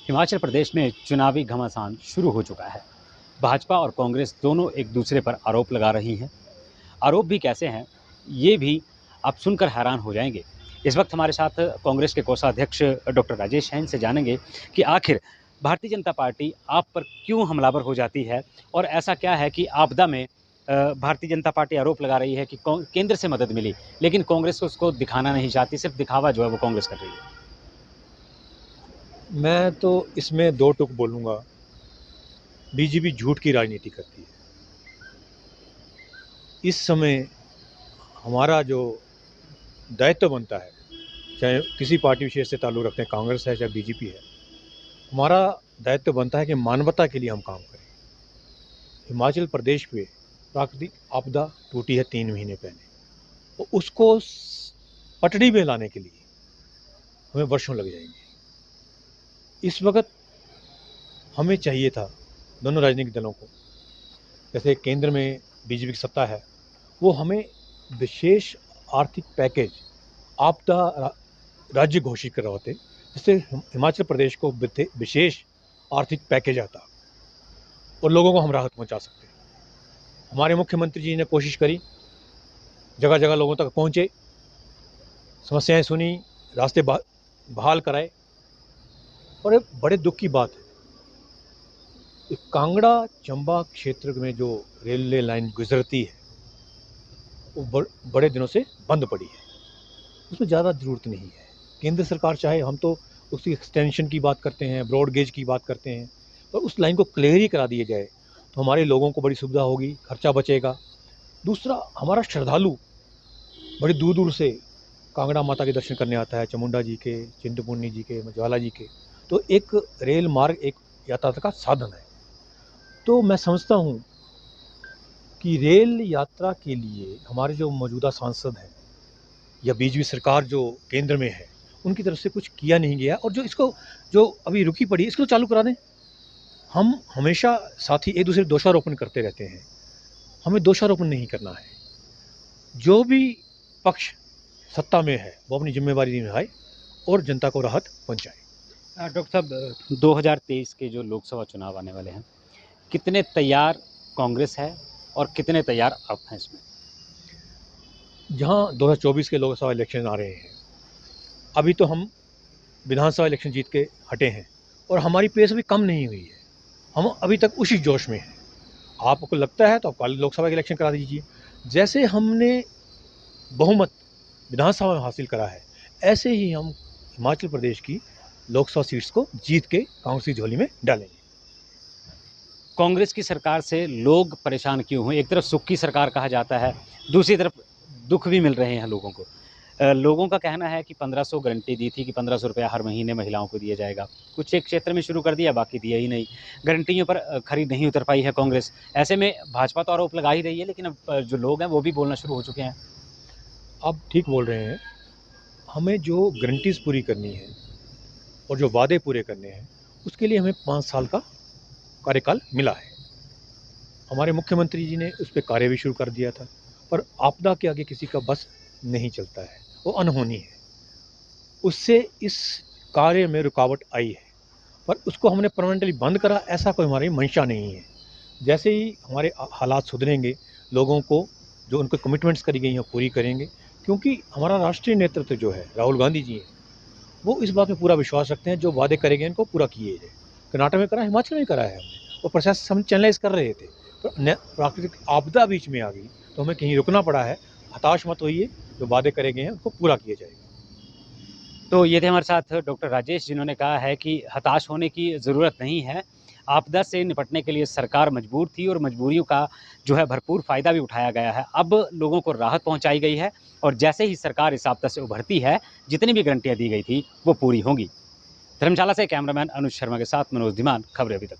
हिमाचल प्रदेश में चुनावी घमासान शुरू हो चुका है। भाजपा और कांग्रेस दोनों एक दूसरे पर आरोप लगा रही हैं। आरोप भी कैसे हैं, ये भी आप सुनकर हैरान हो जाएंगे। इस वक्त हमारे साथ कांग्रेस के कोषाध्यक्ष डॉक्टर राजेश हैं। इनसे जानेंगे कि आखिर भारतीय जनता पार्टी आप पर क्यों हमलावर हो जाती है और ऐसा क्या है कि आपदा में भारतीय जनता पार्टी आरोप लगा रही है कि केंद्र से मदद मिली, लेकिन कांग्रेस को उसको दिखाना नहीं चाहती, सिर्फ दिखावा जो है वो कांग्रेस कर रही है। मैं तो इसमें दो टुक बोलूँगा। बीजेपी झूठ की राजनीति करती है। इस समय हमारा जो दायित्व बनता है, चाहे किसी पार्टी विशेष से ताल्लुक़ रखते हैं, कांग्रेस है चाहे बीजेपी है, हमारा दायित्व बनता है कि मानवता के लिए हम काम करें। हिमाचल प्रदेश में प्राकृतिक आपदा टूटी है 3 महीने पहले, और उसको पटड़ी में लाने के लिए हमें वर्षों लग जाएंगे। इस वक्त हमें चाहिए था, दोनों राजनीतिक दलों को, जैसे केंद्र में बीजेपी की सत्ता है, वो हमें विशेष आर्थिक पैकेज आपदा राज्य घोषित कर रहे होते, जिससे हिमाचल प्रदेश को विशेष आर्थिक पैकेज आता और लोगों को हम राहत पहुंचा सकते। हमारे मुख्यमंत्री जी ने कोशिश करी, जगह जगह लोगों तक पहुंचे, समस्याएं सुनी, रास्ते बहाल कराए। और एक बड़े दुख की बात है, कांगड़ा चंबा क्षेत्र में जो रेलवे लाइन गुजरती है वो बड़े दिनों से बंद पड़ी है। उसमें ज़्यादा ज़रूरत नहीं है। केंद्र सरकार चाहे, हम तो उसकी एक्सटेंशन की बात करते हैं, ब्रॉड गेज की बात करते हैं, पर उस लाइन को क्लियर ही करा दिया जाए तो हमारे लोगों को बड़ी सुविधा होगी, खर्चा बचेगा। दूसरा, हमारा श्रद्धालु बड़ी दूर दूर से कांगड़ा माता के दर्शन करने आता है, चामुंडा जी के, चिंतपूर्णी जी के, ज्वाला जी के, तो एक रेल मार्ग एक यातायात का साधन है। तो मैं समझता हूँ कि रेल यात्रा के लिए हमारे जो मौजूदा सांसद हैं या बीजेपी सरकार जो केंद्र में है, उनकी तरफ से कुछ किया नहीं गया, और जो अभी रुकी पड़ी इसको चालू करा दें। हम हमेशा साथी एक दूसरे दोषारोपण करते रहते हैं, हमें दोषारोपण नहीं करना है। जो भी पक्ष सत्ता में है वो अपनी जिम्मेवारी निभाए और जनता को राहत पहुंचाए। डॉक्टर साहब, 2023 के जो लोकसभा चुनाव आने वाले हैं, कितने तैयार कांग्रेस है और कितने तैयार आप हैं इसमें? जहां 2024 के लोकसभा इलेक्शन आ रहे हैं, अभी तो हम विधानसभा इलेक्शन जीत के हटे हैं और हमारी पेस अभी कम नहीं हुई है। हम अभी तक उसी जोश में हैं। आपको लगता है तो आप कल लोकसभा के इलेक्शन करा दीजिए। जैसे हमने बहुमत विधानसभा में हासिल करा है, ऐसे ही हम हिमाचल प्रदेश की लोकसभा सीट्स को जीत के कांग्रेस की झोली में डालेंगे। कांग्रेस की सरकार से लोग परेशान क्यों हुए? एक तरफ सुख की सरकार कहा जाता है, दूसरी तरफ दुख भी मिल रहे हैं लोगों को। लोगों का कहना है कि 1500 गारंटी दी थी कि 1500 रुपया हर महीने महिलाओं को दिया जाएगा। कुछ एक क्षेत्र में शुरू कर दिया, बाकी दिया ही नहीं। गारंटियों पर खरी नहीं उतर पाई है कांग्रेस। ऐसे में भाजपा तो आरोप लगा ही रही है, लेकिन अब जो लोग हैं वो भी बोलना शुरू हो चुके हैं। आप ठीक बोल रहे हैं। हमें जो गारंटीज़ पूरी करनी है और जो वादे पूरे करने हैं, उसके लिए हमें 5 साल का कार्यकाल मिला है। हमारे मुख्यमंत्री जी ने उस पर कार्य भी शुरू कर दिया था, पर आपदा के आगे किसी का बस नहीं चलता है, वो अनहोनी है। उससे इस कार्य में रुकावट आई है, पर उसको हमने परमानेंटली बंद करा, ऐसा कोई हमारी मंशा नहीं है। जैसे ही हमारे हालात सुधरेंगे, लोगों को जो उनको कमिटमेंट्स करी गई हैं पूरी करेंगे, क्योंकि हमारा राष्ट्रीय नेतृत्व जो है राहुल गांधी जी हैं, वो इस बात में पूरा विश्वास रखते हैं जो वादे करेंगे इनको पूरा किए जाए। कर्नाटक में करा, हिमाचल में करा है हमने, और प्रशासन हम चैनलाइज कर रहे थे, पर प्राकृतिक आपदा बीच में आ गई तो हमें कहीं रुकना पड़ा है। हताश मत होइए, जो वादे करे गए हैं उनको पूरा किया जाएगा। तो ये थे हमारे साथ डॉक्टर राजेश, जिन्होंने कहा है कि हताश होने की ज़रूरत नहीं है। आपदा से निपटने के लिए सरकार मजबूर थी और मजबूरियों का जो है भरपूर फ़ायदा भी उठाया गया है। अब लोगों को राहत पहुंचाई गई है और जैसे ही सरकार इस आपदा से उभरती है, जितनी भी गारंटियाँ दी गई थी वो पूरी होंगी। धर्मशाला से कैमरामैन अनुज शर्मा के साथ मनोज धीमान, खबरें अभी तक।